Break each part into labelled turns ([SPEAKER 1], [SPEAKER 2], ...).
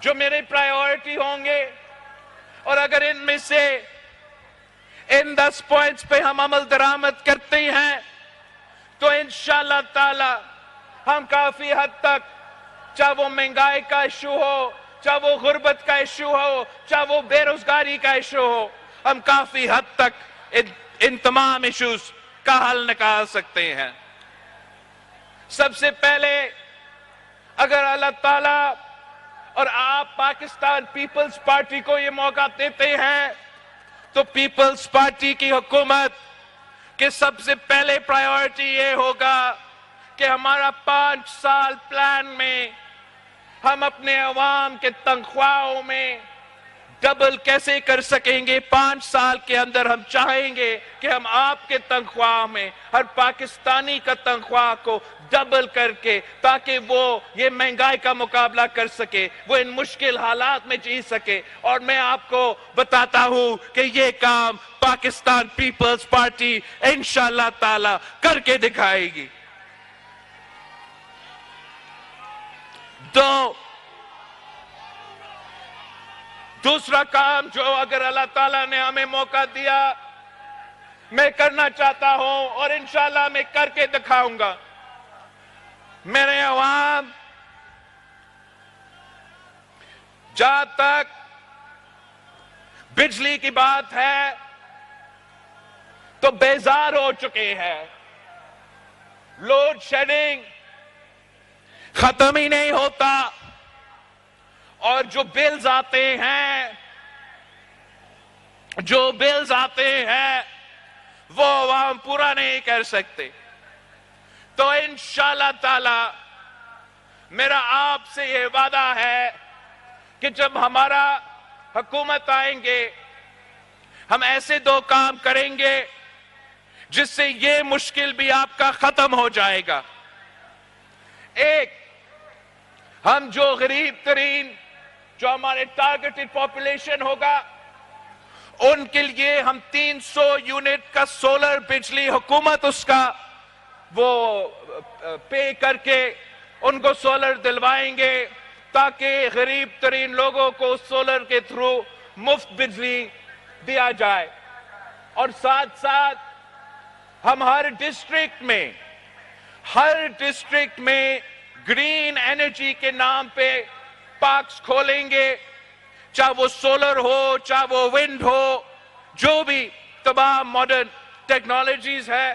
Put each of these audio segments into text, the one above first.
[SPEAKER 1] جو میرے پرائیورٹی ہوں گے، اور اگر ان میں سے ان 10 پوائنٹس پہ ہم عمل درآمد کرتے ہیں تو انشاءاللہ تعالی ہم کافی حد تک، چاہے وہ مہنگائی کا ایشو ہو، چاہے وہ غربت کا ایشو ہو، چاہے وہ بے روزگاری کا ایشو ہو، ہم کافی حد تک ان تمام ایشوز کا حل نکال سکتے ہیں۔ سب سے پہلے اگر اللہ تعالیٰ اور آپ پاکستان پیپلز پارٹی کو یہ موقع دیتے ہیں تو پیپلز پارٹی کی حکومت کے سب سے پہلے پرائیورٹی یہ ہوگا کہ ہمارا 5 سال پلان میں ہم اپنے عوام کے تنخواہوں میں ڈبل کیسے کر سکیں گے۔ 5 سال کے اندر ہم چاہیں گے کہ ہم آپ کے تنخواہ میں ہر پاکستانی کا تنخواہ کو ڈبل کر کے، تاکہ وہ یہ مہنگائی کا مقابلہ کر سکے، وہ ان مشکل حالات میں جی سکے۔ اور میں آپ کو بتاتا ہوں کہ یہ کام پاکستان پیپلز پارٹی انشاءاللہ تعالی کر کے دکھائے گی۔ دوسرا کام جو اگر اللہ تعالیٰ نے ہمیں موقع دیا میں کرنا چاہتا ہوں، اور انشاءاللہ میں کر کے دکھاؤں گا، میرے عوام جہاں تک بجلی کی بات ہے تو بیزار ہو چکے ہیں۔ لوڈ شیڈنگ ختم ہی نہیں ہوتا، اور جو بلز آتے ہیں وہ عوام پورا نہیں کر سکتے۔ تو انشاءاللہ تعالی میرا آپ سے یہ وعدہ ہے کہ جب ہمارا حکومت آئیں گے ہم ایسے 2 کام کریں گے جس سے یہ مشکل بھی آپ کا ختم ہو جائے گا۔ ایک، ہم جو غریب ترین جو ہمارے ٹارگیٹڈ پاپولیشن ہوگا ان کے لیے ہم 300 یونٹ کا سولر بجلی حکومت اس کا وہ پے کر کے ان کو سولر دلوائیں گے، تاکہ غریب ترین لوگوں کو سولر کے تھرو مفت بجلی دیا جائے۔ اور ساتھ ساتھ ہم ہر ڈسٹرکٹ میں گرین انرجی کے نام پہ پارکس کھولیں گے، چاہے وہ سولر ہو، چاہے وہ ونڈ ہو، جو بھی تمام ماڈرن ٹیکنالوجیز ہے،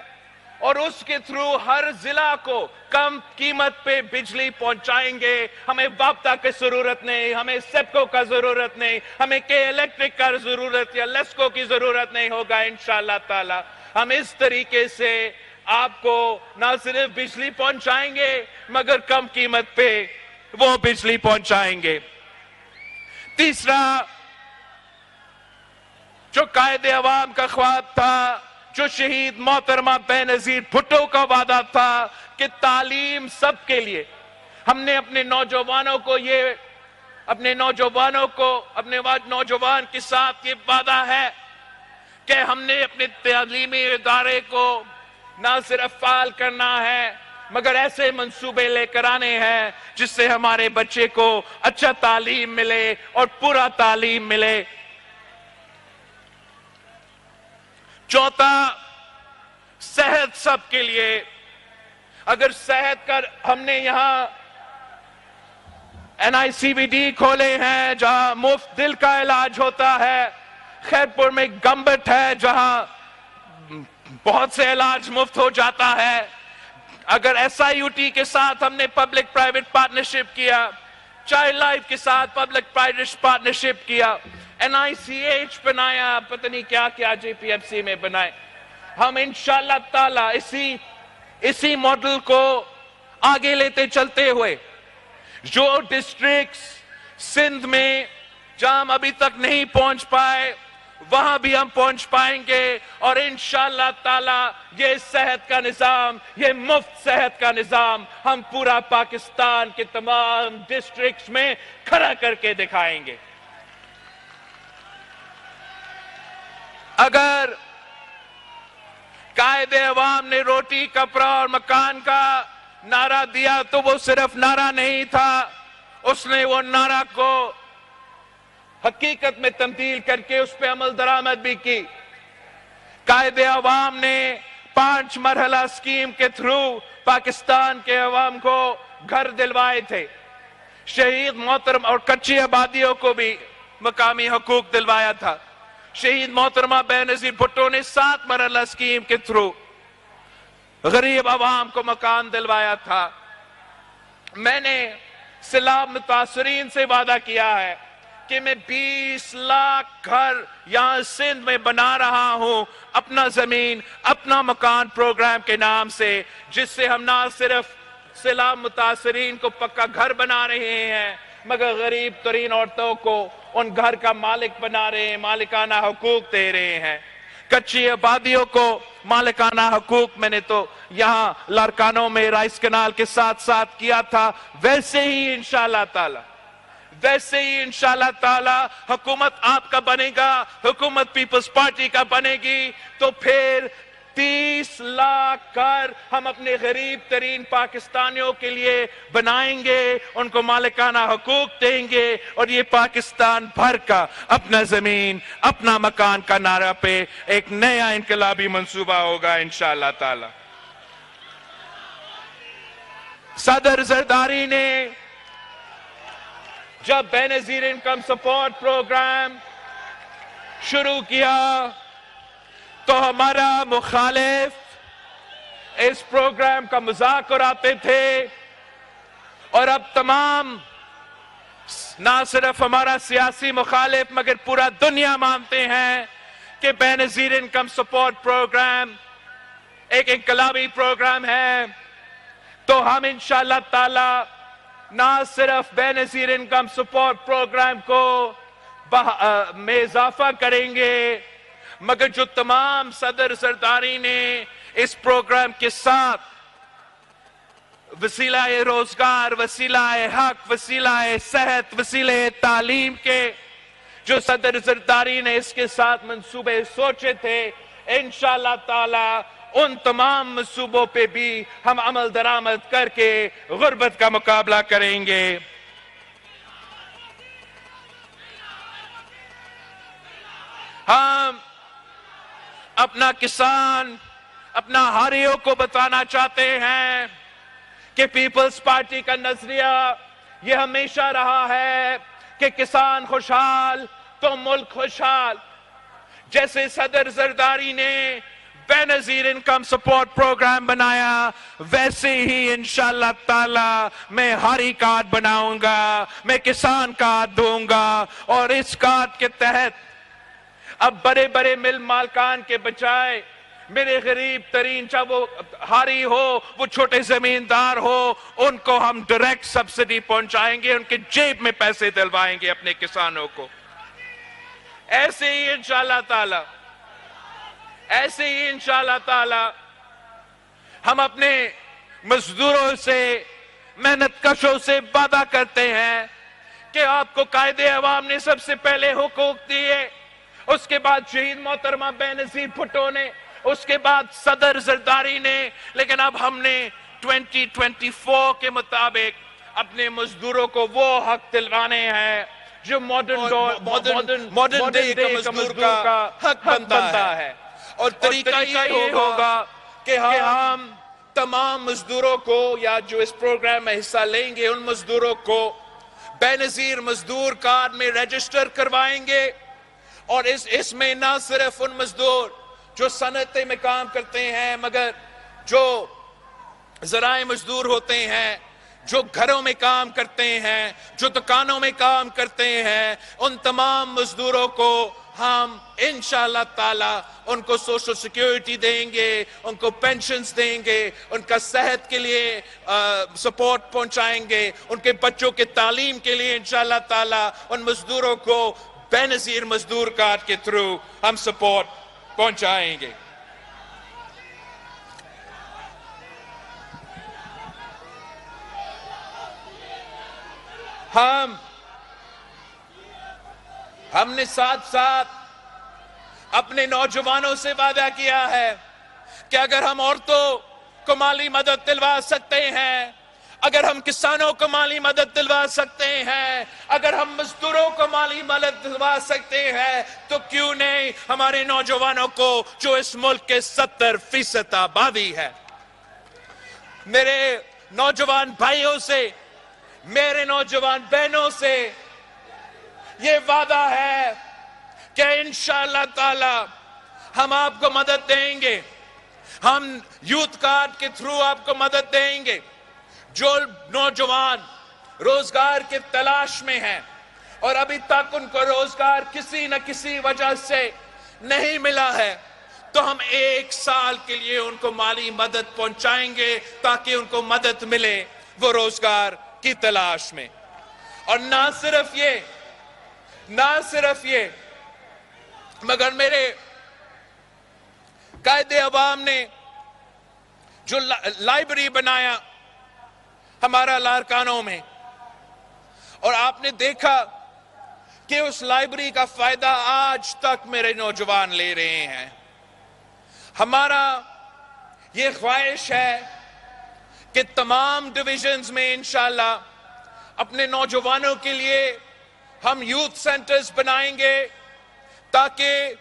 [SPEAKER 1] اور اس کے تھرو ہر ضلع کو کم قیمت پہ بجلی پہنچائیں گے۔ ہمیں وابتا کی ضرورت نہیں، ہمیں سیپکو کا ضرورت نہیں، ہمیں کے الیکٹرک کا ضرورت یا لیسکو کی ضرورت نہیں ہوگا۔ انشاءاللہ تعالی ہم اس طریقے سے آپ کو نہ صرف بجلی پہنچائیں گے مگر کم قیمت پہ وہ بجلی پہنچائیں گے۔ تیسرا، جو قائد عوام کا خواب تھا، جو شہید محترمہ بینظیر بھٹو کا وعدہ تھا کہ تعلیم سب کے لیے، ہم نے اپنے نوجوانوں کے ساتھ یہ وعدہ ہے کہ ہم نے اپنے تعلیمی ادارے کو نہ صرف فعال کرنا ہے مگر ایسے منصوبے لے کر آنے ہیں جس سے ہمارے بچے کو اچھا تعلیم ملے اور پورا تعلیم ملے۔ چوتھا، صحت سب کے لیے۔ اگر صحت کا ہم نے یہاں NICVD کھولے ہیں جہاں مفت دل کا علاج ہوتا ہے، خیرپور میں گمبٹ ہے جہاں بہت سے علاج مفت ہو جاتا ہے۔ اگر SIUT کے ساتھ ہم نے پبلک پرائیویٹ پارٹنرشپ کیا، چائلڈ لائف کے ساتھ پبلک پرائیویٹ پارٹنرشپ کیا، NICH بنایا، پتہ نہیں کیا کیا JPFC میں بنائے، ہم انشاءاللہ تعالی اسی ماڈل کو آگے لیتے چلتے ہوئے جو ڈسٹرکٹس سندھ میں جہاں ہم ابھی تک نہیں پہنچ پائے وہاں بھی ہم پہنچ پائیں گے، اور انشاءاللہ تعالی یہ صحت کا نظام، یہ مفت صحت کا نظام ہم پورا پاکستان کے تمام ڈسٹرکٹس میں کھڑا کر کے دکھائیں گے۔ اگر قائد عوام نے روٹی، کپڑا اور مکان کا نعرہ دیا تو وہ صرف نعرہ نہیں تھا، اس نے وہ نعرہ کو حقیقت میں تبدیل کر کے اس پہ عمل درآمد بھی کی. قائد عوام نے 5 مرحلہ اسکیم کے تھرو پاکستان کے عوام کو گھر دلوائے تھے. شہید محترم اور کچی آبادیوں کو بھی مقامی حقوق دلوایا تھا. شہید محترمہ بینظیر بھٹو نے 7 مرحلہ اسکیم کے تھرو غریب عوام کو مکان دلوایا تھا. میں نے سیلاب متاثرین سے وعدہ کیا ہے کہ میں 20 لاکھ گھر یہاں سندھ میں بنا رہا ہوں اپنا زمین اپنا مکان پروگرام کے نام سے، جس سے ہم نہ صرف سیلاب متاثرین کو پکا گھر بنا رہے ہیں مگر غریب ترین عورتوں کو ان گھر کا مالک بنا رہے ہیں، مالکانہ حقوق دے رہے ہیں. کچی آبادیوں کو مالکانہ حقوق میں نے تو یہاں لارکانوں میں رائس کنال کے ساتھ ساتھ کیا تھا. ویسے ہی انشاءاللہ تعالی حکومت آپ کا بنے گا، حکومت پیپلز پارٹی کا بنے گی تو پھر 30 لاکھ گھر ہم اپنے غریب ترین پاکستانیوں کے لیے بنائیں گے، ان کو مالکانہ حقوق دیں گے اور یہ پاکستان بھر کا اپنا زمین اپنا مکان کا نعرہ پہ ایک نیا انقلابی منصوبہ ہوگا انشاءاللہ تعالی. صدر زرداری نے جب بے نظیر انکم سپورٹ پروگرام شروع کیا تو ہمارا مخالف اس پروگرام کا مذاق اڑاتے تھے، اور اب تمام نہ صرف ہمارا سیاسی مخالف مگر پورا دنیا مانتے ہیں کہ بے نظیر انکم سپورٹ پروگرام ایک انقلابی پروگرام ہے. تو ہم انشاءاللہ تعالی نہ صرف بے نظیر انکم سپورٹ پروگرام کو میں اضافہ کریں گے مگر جو تمام صدر زرداری نے اس پروگرام کے ساتھ وسیلہ روزگار، وسیلہ حق، وسیلہ صحت، وسیلہ تعلیم کے جو صدر زرداری نے اس کے ساتھ منصوبے سوچے تھے، انشاءاللہ تعالی ان تمام منصوبوں پہ بھی ہم عمل درآمد کر کے غربت کا مقابلہ کریں گے. ہم اپنا کسان، اپنا ہاریوں کو بتانا چاہتے ہیں کہ پیپلز پارٹی کا نظریہ یہ ہمیشہ رہا ہے کہ کسان خوشحال تو ملک خوشحال. جیسے صدر زرداری نے بے نظیر انکم سپورٹ پروگرام بنایا ویسے ہی انشاءاللہ تعالی میں ہاری کارڈ بناؤں گا، میں کسان کارڈ دوں گا، اور اس کارڈ کے تحت اب بڑے بڑے مل مالکان کے بجائے میرے غریب ترین، چاہے وہ ہاری ہو وہ چھوٹے زمیندار ہو، ان کو ہم ڈائریکٹ سبسڈی پہنچائیں گے، ان کے جیب میں پیسے دلوائیں گے اپنے کسانوں کو. ایسے ہی انشاءاللہ تعالی ہم اپنے مزدوروں سے، محنت کشوں سے وعدہ کرتے ہیں کہ آپ کو قائد عوام نے سب سے پہلے حقوق دیے، اس کے بعد شہید محترمہ بے نظیر بھٹو نے، اس کے بعد صدر زرداری نے، لیکن اب ہم نے 2024 کے مطابق اپنے مزدوروں کو وہ حق دلوانے ہیں جو ماڈرن ڈے کا مزدور کا حق بنتا ہے. اور طریقہ یہ ہوگا کہ ہم تمام مزدوروں کو یا جو اس پروگرام میں حصہ لیں گے ان مزدوروں کو بے نظیر مزدور کارڈ میں رجسٹر کروائیں گے. اور اس میں نہ صرف ان مزدور جو صنعتیں میں کام کرتے ہیں مگر جو ذرائع مزدور ہوتے ہیں، جو گھروں میں کام کرتے ہیں، جو دکانوں میں کام کرتے ہیں، ان تمام مزدوروں کو ہم انشاءاللہ تعالی ان کو سوشل سیکیورٹی دیں گے، ان کو پینشنز دیں گے، ان کا صحت کے لیے سپورٹ پہنچائیں گے، ان کے بچوں کے تعلیم کے لیے انشاءاللہ تعالی ان مزدوروں کو بے نظیر مزدور کارڈ کے تھرو ہم سپورٹ پہنچائیں گے. ہم نے ساتھ ساتھ اپنے نوجوانوں سے وعدہ کیا ہے کہ اگر ہم عورتوں کو مالی مدد دلوا سکتے ہیں، اگر ہم کسانوں کو مالی مدد دلوا سکتے ہیں، اگر ہم مزدوروں کو مالی مدد دلوا سکتے ہیں، تو کیوں نہیں ہمارے نوجوانوں کو جو اس ملک کے 70% آبادی ہے۔ میرے نوجوان بھائیوں سے، میرے نوجوان بہنوں سے یہ وعدہ ہے کہ انشاءاللہ تعالی ہم آپ کو مدد دیں گے، ہم یوتھ کارڈ کے تھرو آپ کو مدد دیں گے۔ جو نوجوان روزگار کی تلاش میں ہیں اور ابھی تک ان کو روزگار کسی نہ کسی وجہ سے نہیں ملا ہے، تو ہم 1 سال کے لیے ان کو مالی مدد پہنچائیں گے تاکہ ان کو مدد ملے وہ روزگار کی تلاش میں۔ اور نہ صرف یہ مگر میرے قائد عوام نے جو لائبریری بنایا ہمارا لارکانوں میں، اور آپ نے دیکھا کہ اس لائبریری کا فائدہ آج تک میرے نوجوان لے رہے ہیں۔ ہمارا یہ خواہش ہے کہ تمام ڈویژنز میں انشاءاللہ اپنے نوجوانوں کے لیے ہم یوتھ سینٹرز بنائیں گے، تاکہ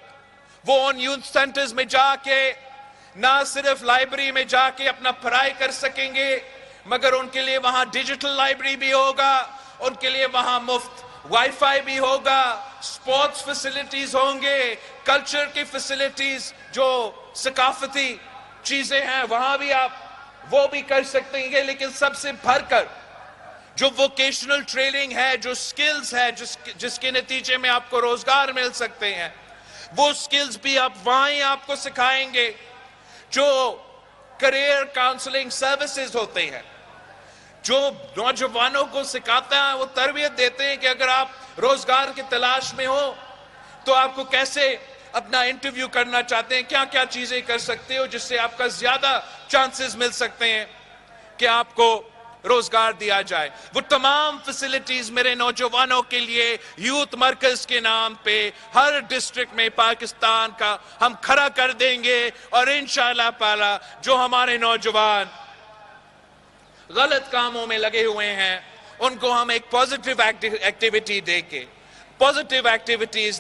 [SPEAKER 1] وہ ان یوتھ سینٹرز میں جا کے نہ صرف لائبریری میں جا کے اپنا پڑھائی کر سکیں گے، مگر ان کے لیے وہاں ڈیجیٹل لائبریری بھی ہوگا، ان کے لیے وہاں مفت وائی فائی بھی ہوگا، سپورٹس فیسلٹیز ہوں گے، کلچر کی فیسلٹیز جو ثقافتی چیزیں ہیں وہاں بھی آپ وہ بھی کر سکتے ہیں۔ لیکن سب سے بڑھ کر جو ووکیشنل ٹریننگ ہے، جو سکلز ہے جس کے نتیجے میں آپ کو روزگار مل سکتے ہیں، وہ سکلز بھی آپ وہاں ہی آپ کو سکھائیں گے۔ جو کریئر کاؤنسلنگ سروسز ہوتے ہیں، جو نوجوانوں کو سکھاتا ہے، وہ تربیت دیتے ہیں کہ اگر آپ روزگار کی تلاش میں ہو تو آپ کو کیسے اپنا انٹرویو کرنا چاہتے ہیں، کیا کیا چیزیں کر سکتے ہو جس سے آپ کا زیادہ چانسز مل سکتے ہیں کہ آپ کو روزگار دیا جائے۔ وہ تمام فیسلٹیز میرے نوجوانوں کے لیے یوتھ مرکز کے نام پہ ہر ڈسٹرکٹ میں پاکستان کا ہم کھڑا کر دیں گے، اور انشاءاللہ تعالی جو ہمارے نوجوان غلط کاموں میں لگے ہوئے ہیں ان کو ہم ایک پازیٹیو ایکٹیویٹیز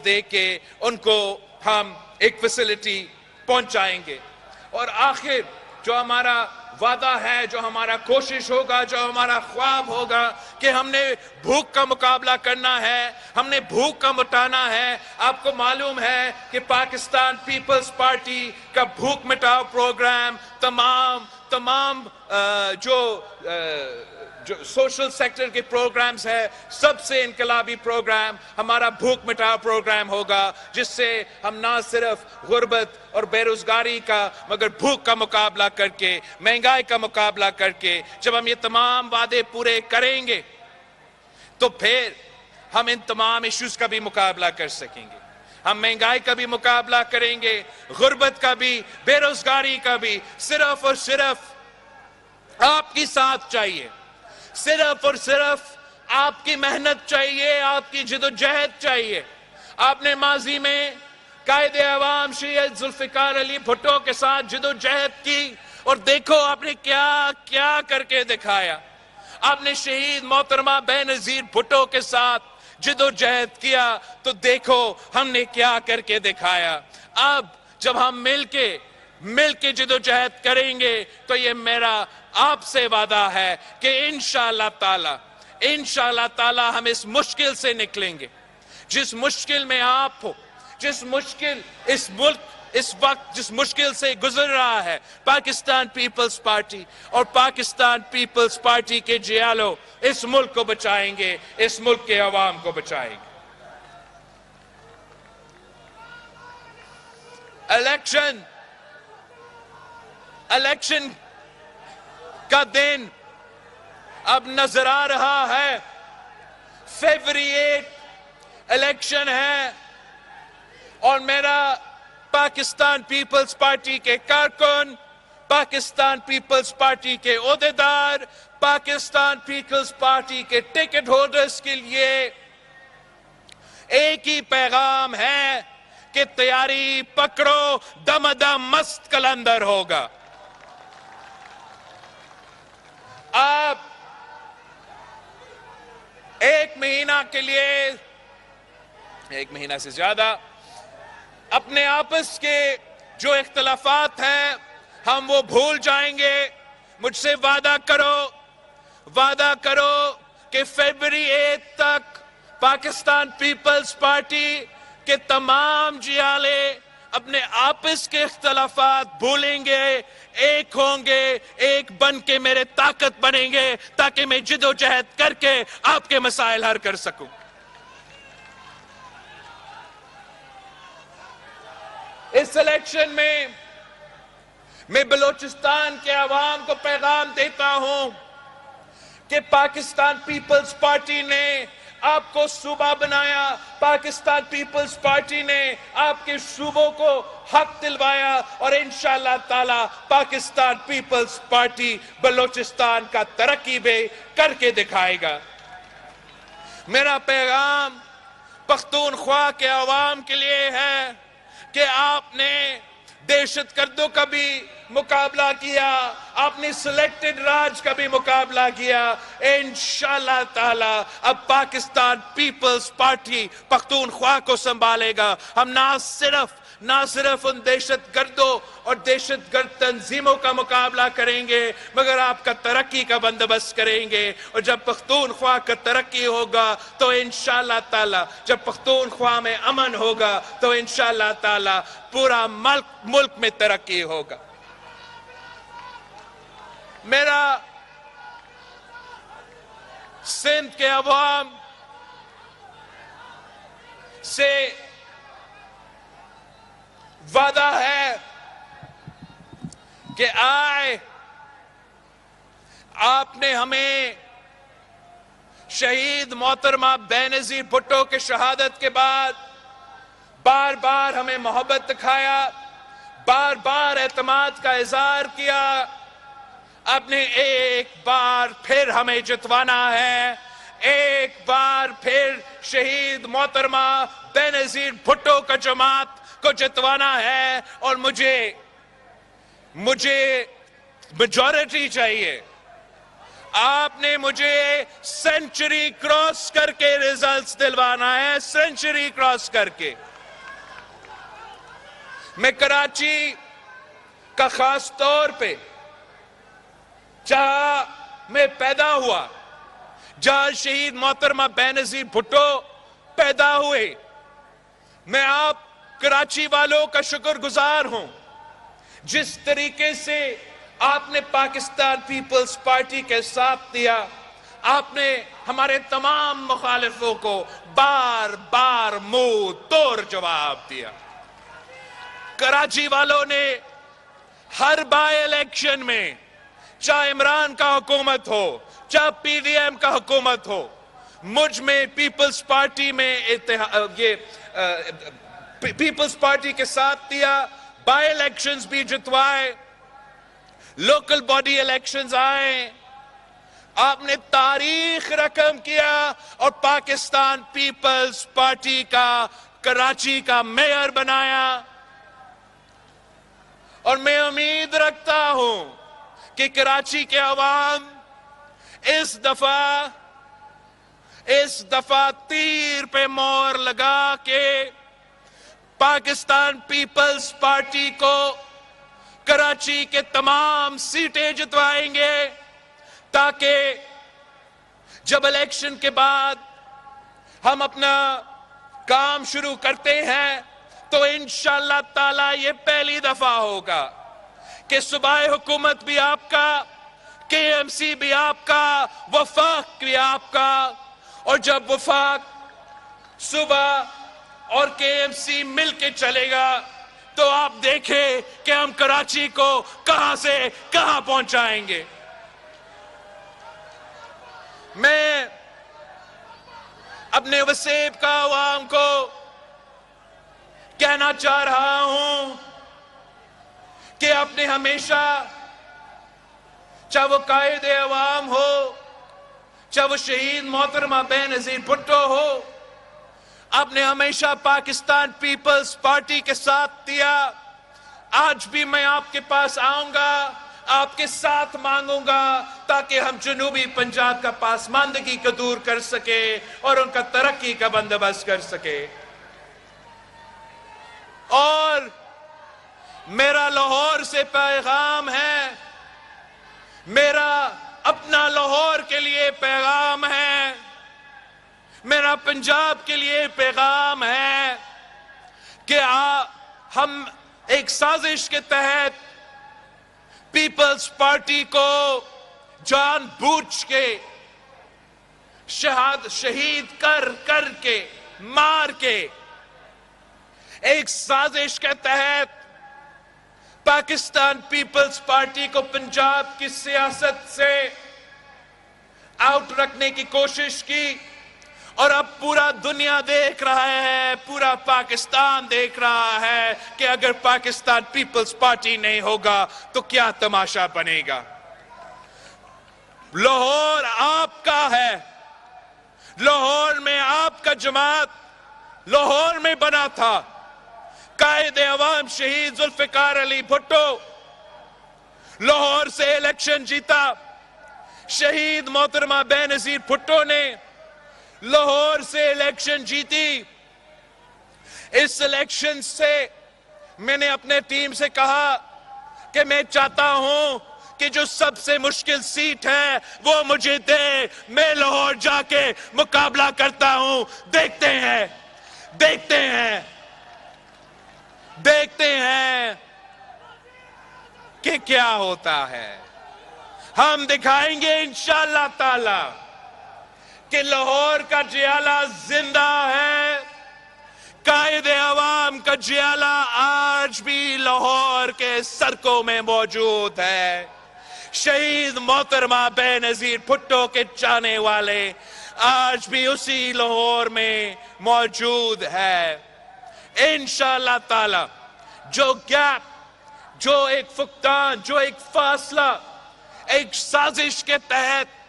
[SPEAKER 1] دے کے ان کو ہم ایک فیسلٹی پہنچائیں گے۔ اور آخر جو ہمارا وعدہ ہے، جو ہمارا کوشش ہوگا، جو ہمارا خواب ہوگا کہ ہم نے بھوک کا مقابلہ کرنا ہے، ہم نے بھوک کا مٹانا ہے۔ آپ کو معلوم ہے کہ پاکستان پیپلز پارٹی کا بھوک مٹاؤ پروگرام تمام جو سوشل سیکٹر کے پروگرامز ہیں، سب سے انقلابی پروگرام ہمارا بھوک مٹاؤ پروگرام ہوگا، جس سے ہم نہ صرف غربت اور بے روزگاری کا مگر بھوک کا مقابلہ کر کے، مہنگائی کا مقابلہ کر کے جب ہم یہ تمام وعدے پورے کریں گے تو پھر ہم ان تمام ایشوز کا بھی مقابلہ کر سکیں گے۔ ہم مہنگائی کا بھی مقابلہ کریں گے، غربت کا بھی، بے روزگاری کا بھی۔ صرف اور صرف آپ کی ساتھ چاہیے، صرف اور صرف آپ کی محنت چاہیے، آپ کی جدوجہد چاہیے۔ آپ نے ماضی میں قائد عوام سید ذوالفقار علی بھٹو کے ساتھ جدوجہد کی، اور دیکھو آپ نے کیا کر کے دکھایا۔ آپ نے شہید محترمہ بے نظیر بھٹو کے ساتھ جدوجہد کیا، تو دیکھو ہم نے کیا کر کے دکھایا۔ اب جب ہم مل کے جدوجہد کریں گے تو یہ میرا آپ سے وعدہ ہے کہ انشاءاللہ تعالی ہم اس مشکل سے نکلیں گے۔ جس مشکل میں آپ ہو، جس مشکل اس ملک اس وقت جس مشکل سے گزر رہا ہے، پاکستان پیپلز پارٹی اور پاکستان پیپلز پارٹی کے جیالو اس ملک کو بچائیں گے، اس ملک کے عوام کو بچائیں گے۔ الیکشن کا دن اب نظر آ رہا ہے۔ فیبری 8 الیکشن ہے، اور میرا پاکستان پیپلز پارٹی کے کارکن، پاکستان پیپلز پارٹی کے عہدیدار، پاکستان پیپلز پارٹی کے ٹکٹ ہولڈرز کے لیے ایک ہی پیغام ہے کہ تیاری پکڑو، دم دم مست کلندر ہوگا۔ ایک مہینہ کے لیے، ایک مہینہ سے زیادہ اپنے آپس کے جو اختلافات ہیں ہم وہ بھول جائیں گے۔ مجھ سے وعدہ کرو کہ فیبری 8 تک پاکستان پیپلز پارٹی کے تمام جیالے اپنے آپس کے اختلافات بھولیں گے، ایک ہوں گے، ایک بن کے میرے طاقت بنیں گے تاکہ میں جد و جہد کر کے آپ کے مسائل حل کر سکوں۔ اس الیکشن میں بلوچستان کے عوام کو پیغام دیتا ہوں کہ پاکستان پیپلز پارٹی نے آپ کو صوبہ بنایا، پاکستان پیپلز پارٹی نے آپ کے صوبوں کو حق دلوایا، اور انشاءاللہ تعالی پاکستان پیپلز پارٹی بلوچستان کا ترقی بھی کر کے دکھائے گا۔ میرا پیغام پختونخوا کے عوام کے لیے ہے کہ آپ نے دہشت گردوں کا بھی مقابلہ کیا، آپ نے سلیکٹڈ راج کا بھی مقابلہ کیا، انشاءاللہ تعالی اب پاکستان پیپلز پارٹی پختونخوا کو سنبھالے گا۔ ہم نہ صرف ان دہشت گردوں اور دہشت گرد تنظیموں کا مقابلہ کریں گے مگر آپ کا ترقی کا بندوبست کریں گے، اور جب پختونخوا کا ترقی ہوگا تو انشاءاللہ تعالی، جب پختونخوا میں امن ہوگا تو انشاءاللہ تعالی پورا ملک میں ترقی ہوگا۔ میرا سندھ کے عوام سے وعدہ ہے کہ آپ نے ہمیں شہید محترمہ بینظیر بھٹو کے شہادت کے بعد بار بار ہمیں محبت دکھایا، بار بار اعتماد کا اظہار کیا، آپ نے ایک بار پھر ہمیں جتوانا ہے، ایک بار پھر شہید محترمہ بینظیر بھٹو کا جماعت کو جتوانا ہے، اور مجھے میجورٹی چاہیے۔ آپ نے مجھے سینچری کراس کر کے ریزلٹس دلوانا ہے، سینچری کراس کر کے۔ میں کراچی کا خاص طور پہ، جہاں میں پیدا ہوا، جہاں شہید محترمہ بینظیر بھٹو پیدا ہوئے، میں آپ کراچی والوں کا شکر گزار ہوں جس طریقے سے آپ نے پاکستان پیپلز پارٹی کے ساتھ دیا۔ آپ نے ہمارے تمام مخالفوں کو بار بار منہ توڑ جواب دیا۔ کراچی والوں نے ہر بائی الیکشن میں، چاہے عمران کا حکومت ہو، چاہے پی ڈی ایم کا حکومت ہو، مجھ میں پیپلز پارٹی میں پیپلز پارٹی کے ساتھ دیا، بائی الیکشنز بھی جتوائے، لوکل باڈی الیکشنز آئے، آپ نے تاریخ رقم کیا اور پاکستان پیپلز پارٹی کا کراچی کا میئر بنایا۔ اور میں امید رکھتا ہوں کہ کراچی کے عوام اس دفعہ تیر پہ مور لگا کے پاکستان پیپلز پارٹی کو کراچی کے تمام سیٹیں جتوائیں گے، تاکہ جب الیکشن کے بعد ہم اپنا کام شروع کرتے ہیں تو انشاءاللہ تعالی یہ پہلی دفعہ ہوگا کہ صوبائی حکومت بھی آپ کا، کے ایم سی بھی آپ کا، وفاق بھی آپ کا، اور جب وفاق، صوبہ اور کے ایم سی مل کے چلے گا تو آپ دیکھیں کہ ہم کراچی کو کہاں سے کہاں پہنچائیں گے۔ میں اپنے وسیب کا عوام کو کہنا چاہ رہا ہوں کہ آپ نے ہمیشہ، چاہے وہ قائد عوام ہو، چاہے وہ شہید محترمہ بینظیر بھٹو ہو، آپ نے ہمیشہ پاکستان پیپلز پارٹی کے ساتھ دیا۔ آج بھی میں آپ کے پاس آؤں گا، آپ کے ساتھ مانگوں گا تاکہ ہم جنوبی پنجاب کا پاسماندگی کو دور کر سکے اور ان کا ترقی کا بندوبست کر سکے. اور میرا لاہور سے پیغام ہے، میرا اپنا لاہور کے لیے پیغام ہے، میرا پنجاب کے لیے پیغام ہے کہ ہم ایک سازش کے تحت پیپلز پارٹی کو جان بوجھ کے شہید کر کے مار کے ایک سازش کے تحت پاکستان پیپلز پارٹی کو پنجاب کی سیاست سے آؤٹ رکھنے کی کوشش کی. اور اب پورا دنیا دیکھ رہا ہے، پورا پاکستان دیکھ رہا ہے کہ اگر پاکستان پیپلز پارٹی نہیں ہوگا تو کیا تماشا بنے گا. لاہور آپ کا ہے، لاہور میں آپ کا جماعت لاہور میں بنا تھا. قائد عوام شہید ذوالفقار علی بھٹو لاہور سے الیکشن جیتا. شہید محترمہ بے نظیر بھٹو نے لاہور سے الیکشن جیتی. اس الیکشن سے میں نے اپنے ٹیم سے کہا کہ میں چاہتا ہوں کہ جو سب سے مشکل سیٹ ہے وہ مجھے دے، میں لاہور جا کے مقابلہ کرتا ہوں. دیکھتے ہیں کہ کیا ہوتا ہے. ہم دکھائیں گے انشاءاللہ تعالی کہ لاہور کا جیالہ زندہ ہے. قائد عوام کا جیالہ آج بھی لاہور کے سڑکوں میں موجود ہے. شہید محترمہ بے نظیر بھٹو کے چاہنے والے آج بھی اسی لاہور میں موجود ہے. انشاءاللہ تعالی جو گیپ، جو ایک فقدان، جو ایک فاصلہ ایک سازش کے تحت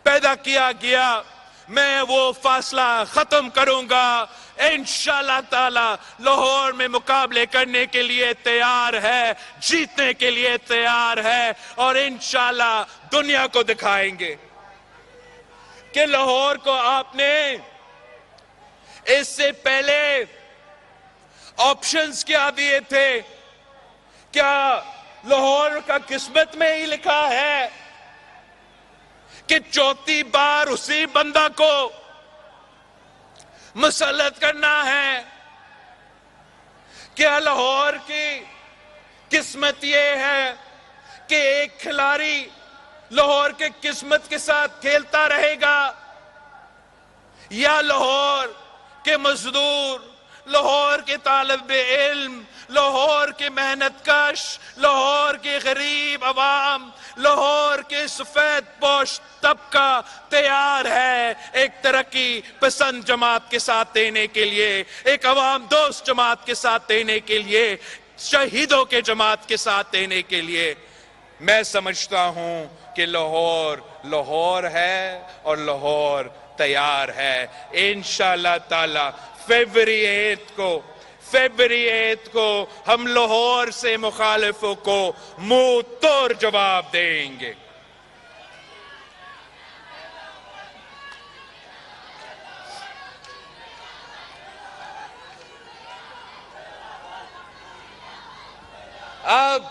[SPEAKER 1] پیدا کیا گیا، میں وہ فاصلہ ختم کروں گا. انشاءاللہ تعالی لاہور میں مقابلے کرنے کے لیے تیار ہے، جیتنے کے لیے تیار ہے، اور انشاءاللہ دنیا کو دکھائیں گے کہ لاہور کو آپ نے اس سے پہلے آپشنز کیا دیے تھے. کیا لاہور کا قسمت میں ہی لکھا ہے کہ چوتھی بار اسی بندہ کو مسلط کرنا ہے؟ کیا لاہور کی قسمت یہ ہے کہ ایک کھلاڑی لاہور کے قسمت کے ساتھ کھیلتا رہے گا، یا لاہور کے مزدور، لاہور کے طالب علم، لاہور کے محنت کش، لاہور کے غریب عوام، لاہور کے سفید پوش طبقہ تیار ہے ایک ترقی پسند جماعت کے ساتھ دینے کے لیے، ایک عوام دوست جماعت کے ساتھ دینے کے لیے، شہیدوں کے جماعت کے ساتھ دینے کے لیے. میں سمجھتا ہوں کہ لاہور ہے اور لاہور تیار ہے. انشاءاللہ تعالی فیبری 8 کو ہم لاہور سے مخالفوں کو منہ توڑ جواب دیں گے. اب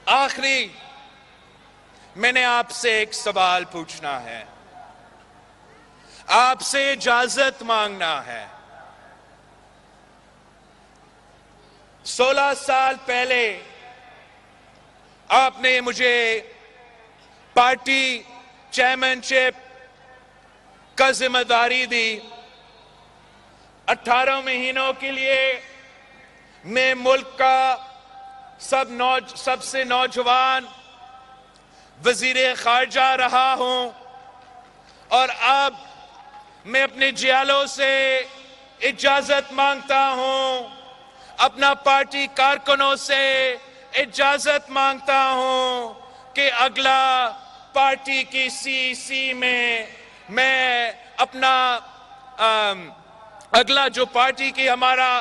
[SPEAKER 1] آخری میں نے آپ سے ایک سوال پوچھنا ہے، آپ سے اجازت مانگنا ہے. 16 سال پہلے آپ نے مجھے پارٹی چیئرمین شپ کا ذمہ داری دی. 18 مہینوں کے لیے میں ملک کا سب سے نوجوان وزیر خارجہ رہا ہوں، اور اب میں اپنے جیالوں سے اجازت مانگتا ہوں، اپنا پارٹی کارکنوں سے اجازت مانگتا ہوں کہ اگلا پارٹی کی سی میں اپنا اگلا جو پارٹی کی ہمارا